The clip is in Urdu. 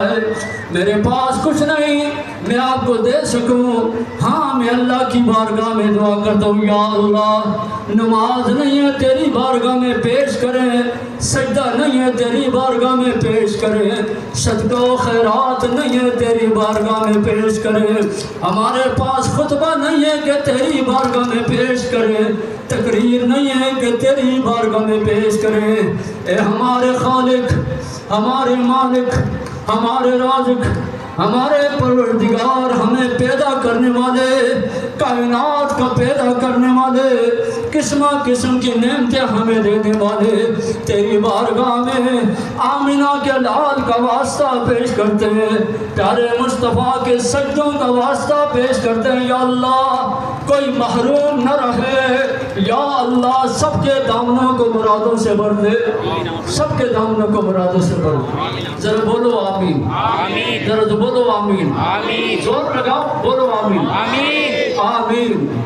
میرے پاس کچھ نہیں میں آپ کو دے سکوں، ہاں میں اللہ کی بارگاہ میں دعا کرتا ہوں یا اللہ نماز نہیں ہے تیری بارگاہ میں پیش کریں، سجدہ نہیں ہے تیری بارگاہ میں پیش کریں، صدقہ و خیرات نہیں ہے تیری بارگاہ میں پیش کریں، ہمارے پاس خطبہ نہیں ہے کہ تیری بارگاہ میں پیش کریں، تقریر نہیں ہے کہ تیری بارگاہ میں پیش کریں۔ اے ہمارے خالق، ہمارے مالک، ہمارے رازق، ہمارے پروردگار، ہمیں پیدا کرنے والے، کائنات کا پیدا کرنے والے، قسم قسم کی نعمتیں ہمیں دینے والے، تیری بارگاہ میں آمنہ کے لال کا واسطہ پیش کرتے ہیں، پیارے مصطفیٰ کے سجدوں کا واسطہ پیش کرتے ہیں۔ یا اللہ کوئی محروم نہ رہے، یا اللہ سب کے دامنوں کو مرادوں سے بھر دے، سب کے دامنوں کو مرادوں سے بھر دے۔ ذرا بولو آمین، ذرا تو بولو آمین، زور لگاؤ بولو آمین، آمین۔